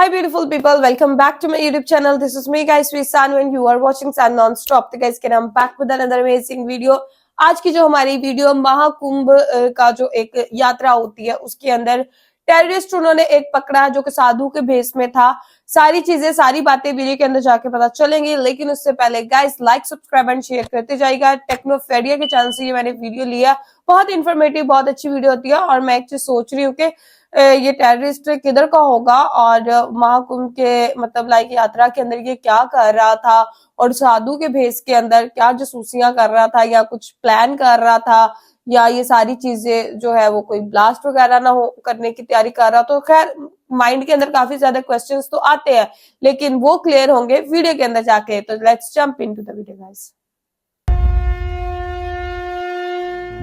Hi beautiful people, welcome back to my YouTube channel. This is me guys, Sanu, and you are watching San Non-Stop. तो guys can I'm back with another amazing video. आज की जो हमारी video Mahakumbh का जो एक यात्रा होती है उसके अंदर टेररिस्ट उन्होंने एक पकड़ा जो कि साधु के भेष में था। सारी चीजें सारी बातें वीडियो के अंदर जाके पता चलेंगी, लेकिन उससे पहले guys like subscribe and share करते जाइएगा। टेक्नोफेडिया के चैनल से ये मैंने वीडियो लिया, बहुत इन्फॉर्मेटिव बहुत अच्छी वीडियो होती है। और मैं एक चीज सोच रही हूँ कि ये टेररिस्ट किधर का होगा और महाकुंभ के मतलब लाइक यात्रा के अंदर ये क्या कर रहा था और साधु के भेष के अंदर क्या जासूसियां कर रहा था या कुछ प्लान कर रहा था या ये सारी चीजें जो है वो कोई ब्लास्ट वगैरह ना हो करने की तैयारी कर रहा। तो खैर माइंड के अंदर काफी ज्यादा क्वेश्चंस तो आते हैं, लेकिन वो क्लियर होंगे वीडियो के अंदर जाके। तो let's jump into the video guys.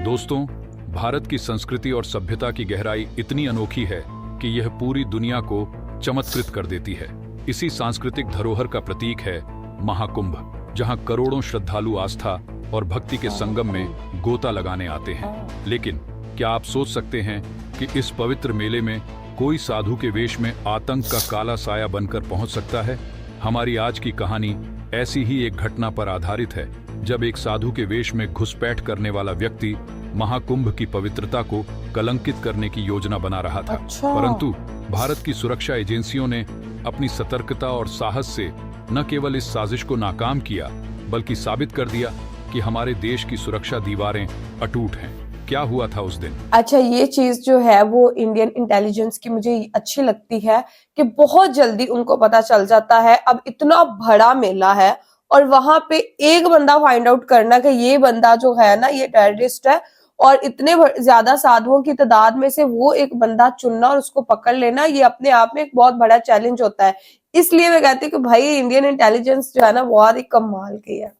दोस्तों, भारत की संस्कृति और सभ्यता की गहराई इतनी अनोखी है कि यह पूरी दुनिया को चमत्कृत कर देती है। इसी सांस्कृतिक धरोहर का प्रतीक है महाकुंभ, जहां करोड़ों श्रद्धालु आस्था और भक्ति के संगम में गोता लगाने आते हैं। लेकिन क्या आप सोच सकते हैं कि इस पवित्र मेले में कोई साधु के वेश में आतंक का काला साया बनकर पहुंच सकता है? हमारी आज की कहानी ऐसी ही एक घटना पर आधारित है, जब एक साधु के वेश में घुसपैठ करने वाला व्यक्ति महाकुंभ की पवित्रता को कलंकित करने की योजना बना रहा था। परंतु भारत की सुरक्षा एजेंसियों ने अपनी सतर्कता और साहस से न केवल इस साजिश को नाकाम किया, बल्कि साबित कर दिया कि हमारे देश की सुरक्षा दीवारें अटूट हैं। क्या हुआ था उस दिन? अच्छा, ये चीज जो है वो इंडियन इंटेलिजेंस की मुझे अच्छी लगती है कि बहुत जल्दी उनको पता चल जाता है। अब इतना बड़ा मेला है और वहां पे एक बंदा फाइंड आउट करना कि ये बंदा जो है ना ये टेररिस्ट है, और इतने ज्यादा साधुओं की तादाद में से वो एक बंदा चुनना और उसको पकड़ लेना, ये अपने आप में एक बहुत बड़ा चैलेंज होता है। इसलिए मैं कहती हूँ कि भाई इंडियन इंटेलिजेंस जो है ना बहुत ही कमाल की है।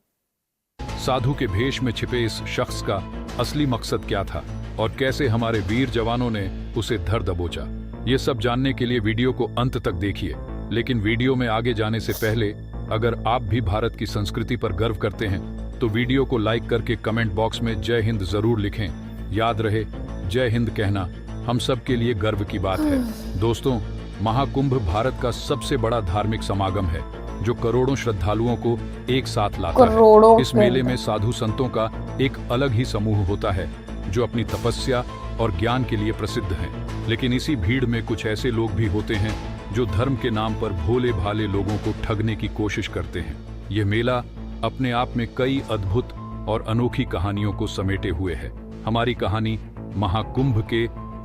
साधु के भेष में छिपे इस शख्स का असली मकसद क्या था और कैसे हमारे वीर जवानों ने उसे धर दबोचा, ये सब जानने के लिए वीडियो को अंत तक देखिए। लेकिन वीडियो में आगे जाने से पहले अगर आप भी भारत की संस्कृति पर गर्व करते हैं तो वीडियो को लाइक करके कमेंट बॉक्स में जय हिंद जरूर लिखें। याद रहे, जय हिंद कहना हम सब के लिए गर्व की बात है। दोस्तों, महाकुंभ भारत का सबसे बड़ा धार्मिक समागम है जो करोड़ों श्रद्धालुओं को एक साथ लाता है। इस मेले में साधु संतों का एक अलग ही समूह होता है जो अपनी तपस्या और ज्ञान के लिए प्रसिद्ध हैं। लेकिन इसी भीड़ में कुछ ऐसे लोग भी होते हैं जो धर्म के नाम पर भोले भाले लोगों को ठगने की कोशिश करते हैं। यह मेला अपने आप में कई अद्भुत और अनोखी कहानियों को समेटे हुए है। हमारी कहानी महाकुंभ के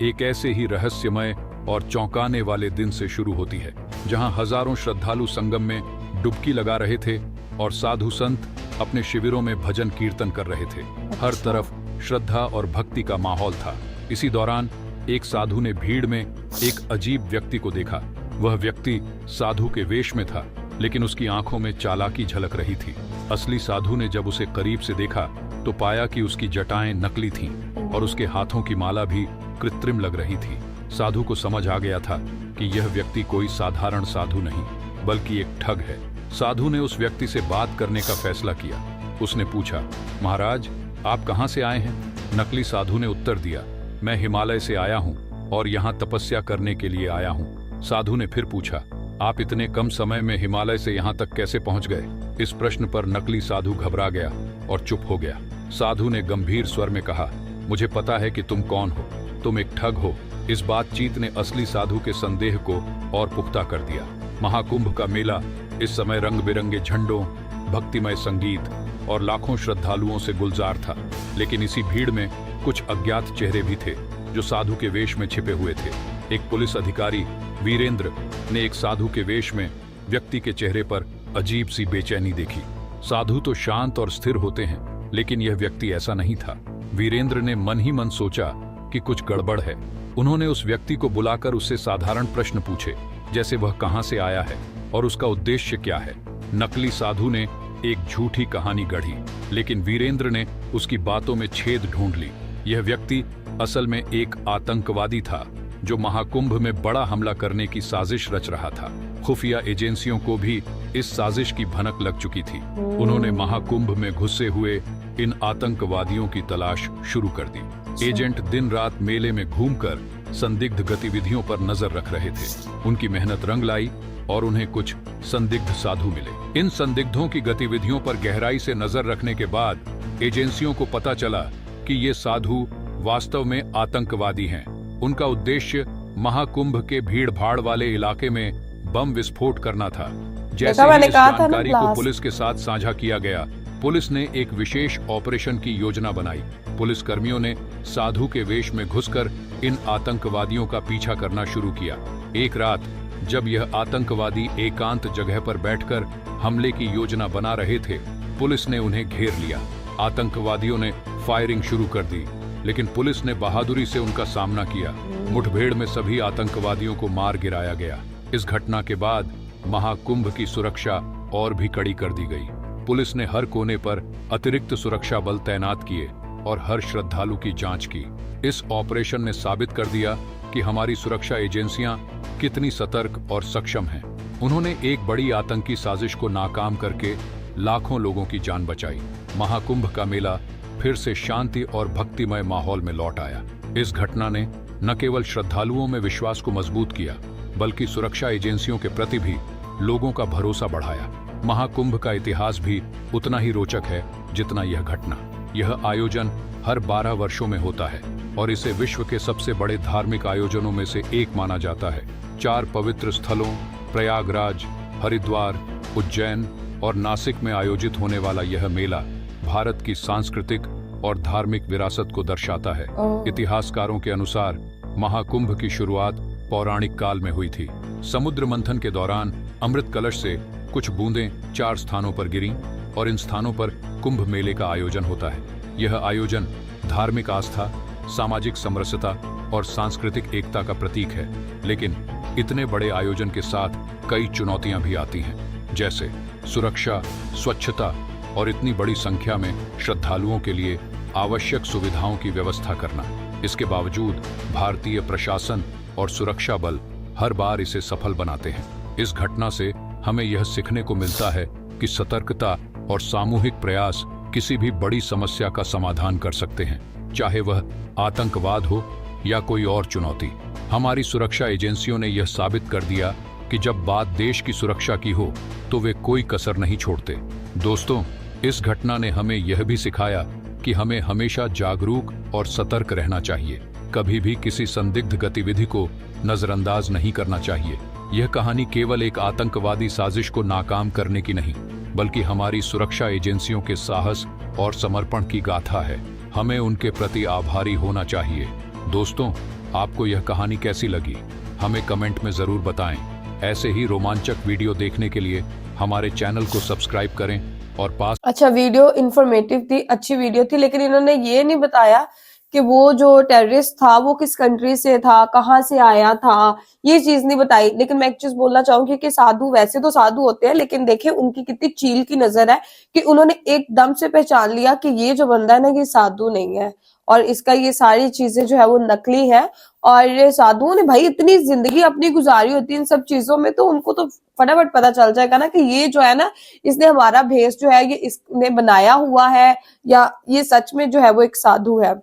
एक ऐसे ही रहस्यमय और चौंकाने वाले दिन से शुरू होती है, जहां हजारों श्रद्धालु संगम में डुबकी लगा रहे थे और साधु संत अपने शिविरों में भजन कीर्तन कर रहे थे। हर तरफ श्रद्धा और भक्ति का माहौल था। इसी दौरान एक साधु ने भीड़ में एक अजीब व्यक्ति को देखा। वह व्यक्ति साधु के वेश में था, लेकिन उसकी आंखों में चालाकी झलक रही थी। असली साधु ने जब उसे करीब से देखा तो पाया कि उसकी जटाएं नकली थीं और उसके हाथों की माला भी कृत्रिम लग रही थी। साधु को समझ आ गया था कि यह व्यक्ति कोई साधारण साधु नहीं बल्कि एक ठग है। साधु ने उस व्यक्ति से बात करने का फैसला किया। उसने पूछा, महाराज आप कहाँ से आए हैं? नकली साधु ने उत्तर दिया, मैं हिमालय से आया हूँ और यहाँ तपस्या करने के लिए आया हूँ। साधु ने फिर पूछा, आप इतने कम समय में हिमालय से यहाँ तक कैसे पहुँच गए? इस प्रश्न पर नकली साधु घबरा गया और चुप हो गया। साधु ने गंभीर स्वर में कहा, मुझे पता है कि तुम कौन हो, तुम एक ठग हो। इस बातचीत ने असली साधु के संदेह को और पुख्ता कर दिया। महाकुंभ का मेला इस समय रंग बिरंगे झंडों, भक्तिमय संगीत और लाखों श्रद्धालुओं से गुलजार था। लेकिन इसी भीड़ में कुछ अज्ञात चेहरे भी थे जो साधु के वेश में छिपे हुए थे। एक पुलिस अधिकारी वीरेंद्र ने एक साधु के वेश में व्यक्ति के चेहरे पर अजीब सी बेचैनी देखी। साधु तो शांत और स्थिर होते हैं, लेकिन यह व्यक्ति ऐसा नहीं था। वीरेंद्र ने मन ही मन सोचा कि कुछ गड़बड़ है। उन्होंने उस व्यक्ति को बुलाकर उससे साधारण प्रश्न पूछे, जैसे वह कहां से आया है और उसका उद्देश्य क्या है। नकली साधु ने एक झूठी कहानी गढ़ी, लेकिन वीरेंद्र ने उसकी बातों में छेद ढूंढ ली। यह व्यक्ति असल में एक आतंकवादी था जो महाकुंभ में बड़ा हमला करने की साजिश रच रहा था। खुफिया एजेंसियों को भी इस साजिश की भनक लग चुकी थी। उन्होंने महाकुंभ में घुसे हुए इन आतंकवादियों की तलाश शुरू कर दी। एजेंट दिन रात मेले में घूमकर संदिग्ध गतिविधियों पर नजर रख रहे थे। उनकी मेहनत रंग लाई और उन्हें कुछ संदिग्ध साधु मिले। इन संदिग्धों की गतिविधियों पर गहराई से नजर रखने के बाद एजेंसियों को पता चला कि ये साधु वास्तव में आतंकवादी हैं। उनका उद्देश्य महाकुंभ के भीड़-भाड़ वाले इलाके में बम विस्फोट करना था। जैसे ही इस जानकारी को पुलिस के साथ साझा किया गया, पुलिस ने एक विशेष ऑपरेशन की योजना बनाई। पुलिस कर्मियों ने साधु के वेश में घुसकर इन आतंकवादियों का पीछा करना शुरू किया। एक रात जब यह आतंकवादी एकांत जगह पर बैठकर हमले की योजना बना रहे थे, पुलिस ने उन्हें घेर लिया। आतंकवादियों ने फायरिंग शुरू कर दी, लेकिन पुलिस ने बहादुरी से उनका सामना किया। मुठभेड़ में सभी आतंकवादियों को मार गिराया गया। इस घटना के बाद महाकुंभ की सुरक्षा और भी कड़ी कर दी गई। पुलिस ने हर कोने पर अतिरिक्त सुरक्षा बल तैनात किए और हर श्रद्धालु की जांच की। इस ऑपरेशन ने साबित कर दिया कि हमारी सुरक्षा एजेंसियां कितनी सतर्क और सक्षम हैं। उन्होंने एक बड़ी आतंकी साजिश को नाकाम करके लाखों लोगों की जान बचाई। महाकुंभ का मेला फिर से शांति और भक्तिमय माहौल में लौट आया। इस घटना ने न केवल श्रद्धालुओं में विश्वास को मजबूत किया, बल्कि सुरक्षा एजेंसियों के प्रति भी लोगों का भरोसा बढ़ाया। महाकुंभ का इतिहास भी उतना ही रोचक है जितना यह घटना। यह आयोजन हर 12 वर्षों में होता है और इसे विश्व के सबसे बड़े धार्मिक आयोजनों में से एक माना जाता है। 4 पवित्र स्थलों प्रयागराज, हरिद्वार, उज्जैन और नासिक में आयोजित होने वाला यह मेला भारत की सांस्कृतिक और धार्मिक विरासत को दर्शाता है। इतिहासकारों के अनुसार महाकुंभ की शुरुआत पौराणिक काल में हुई थी। समुद्र मंथन के दौरान अमृत कलश से कुछ बूंदें 4 स्थानों पर गिरीं और इन स्थानों पर कुंभ मेले का आयोजन होता है। यह आयोजन धार्मिक आस्था, सामाजिक समरसता और सांस्कृतिक एकता का प्रतीक है। लेकिन इतने बड़े आयोजन के साथ कई चुनौतियां भी आती हैं, जैसे सुरक्षा, स्वच्छता और इतनी बड़ी संख्या में श्रद्धालुओं के लिए आवश्यक सुविधाओं की व्यवस्था करना। इसके बावजूद भारतीय प्रशासन और सुरक्षा बल हर बार इसे सफल बनाते हैं। इस घटना से हमें यह सीखने को मिलता है कि सतर्कता और सामूहिक प्रयास किसी भी बड़ी समस्या का समाधान कर सकते हैं, चाहे वह आतंकवाद हो या कोई और चुनौती। हमारी सुरक्षा एजेंसियों ने यह साबित कर दिया कि जब बात देश की सुरक्षा की हो तो वे कोई कसर नहीं छोड़ते। दोस्तों, इस घटना ने हमें यह भी सिखाया कि हमें हमेशा जागरूक और सतर्क रहना चाहिए। कभी भी किसी संदिग्ध गतिविधि को नजरअंदाज नहीं करना चाहिए। यह कहानी केवल एक आतंकवादी साजिश को नाकाम करने की नहीं, बल्कि हमारी सुरक्षा एजेंसियों के साहस और समर्पण की गाथा है। हमें उनके प्रति आभारी होना चाहिए। दोस्तों, आपको यह कहानी कैसी लगी? हमें कमेंट में जरूर बताएं। ऐसे ही रोमांचक वीडियो देखने के लिए हमारे चैनल को सब्सक्राइब करें और पास। अच्छा, वीडियो इंफॉर्मेटिव थी, अच्छी वीडियो थी, लेकिन इन्होंने ये नहीं बताया कि वो जो टेररिस्ट था वो किस कंट्री से था, कहाँ से आया था, ये चीज नहीं बताई। लेकिन मैं एक चीज बोलना चाहूंगी कि साधु वैसे तो साधु होते हैं, लेकिन देखिए उनकी कितनी चील की नजर है कि उन्होंने एकदम से पहचान लिया कि ये जो बंदा है ना, ये साधु नहीं है और इसका ये सारी चीजें जो है वो नकली है। और साधुओं ने भाई इतनी जिंदगी अपनी गुजारी होती है इन सब चीजों में, तो उनको तो फटाफट पता चल जाएगा ना कि ये जो है ना, इसने हमारा भेष जो है ये इसने बनाया हुआ है या ये सच में जो है वो एक साधु है।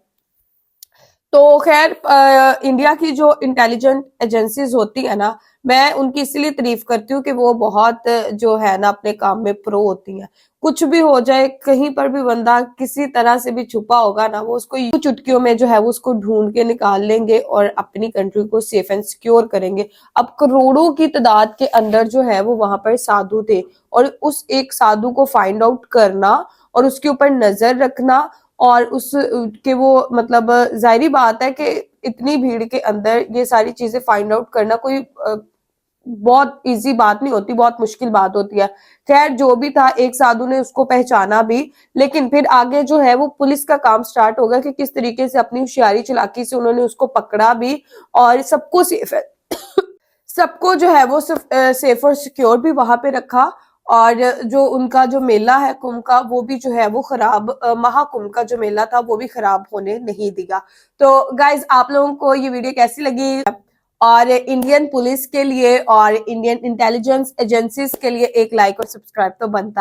तो खैर, इंडिया की जो इंटेलिजेंट एजेंसीज होती है ना, मैं उनकी इसलिए तारीफ करती हूँ कि वो बहुत जो है ना अपने काम में प्रो होती हैं। कुछ भी हो जाए, कहीं पर भी बंदा किसी तरह से भी छुपा होगा ना, वो उसको चुटकियों में जो है वो उसको ढूंढ के निकाल लेंगे और अपनी कंट्री को सेफ एंड सिक्योर करेंगे। अब करोड़ों की तादाद के अंदर जो है वो वहां पर साधु थे और उस एक साधु को फाइंड आउट करना और उसके ऊपर नजर रखना और उस के वो मतलब जाहिर बात है कि इतनी भीड़ के अंदर ये सारी चीजें फाइंड आउट करना कोई बहुत इजी बात नहीं होती, बहुत मुश्किल बात होती है। खैर, जो भी था, एक साधु ने उसको पहचाना भी, लेकिन फिर आगे जो है वो पुलिस का काम स्टार्ट होगा कि किस तरीके से अपनी होशियारी चालाकी से उन्होंने उसको पकड़ा भी और सबको सेफ है सबको जो है वो सेफ और सिक्योर भी वहां पे रखा। और जो उनका जो मेला है कुंभ का, वो भी जो है वो खराब, महाकुंभ का जो मेला था वो भी खराब होने नहीं दिया। तो गाइज, आप लोगों को ये वीडियो कैसी लगी? और इंडियन पुलिस के लिए और इंडियन इंटेलिजेंस एजेंसीज के लिए एक लाइक और सब्सक्राइब तो बनता है।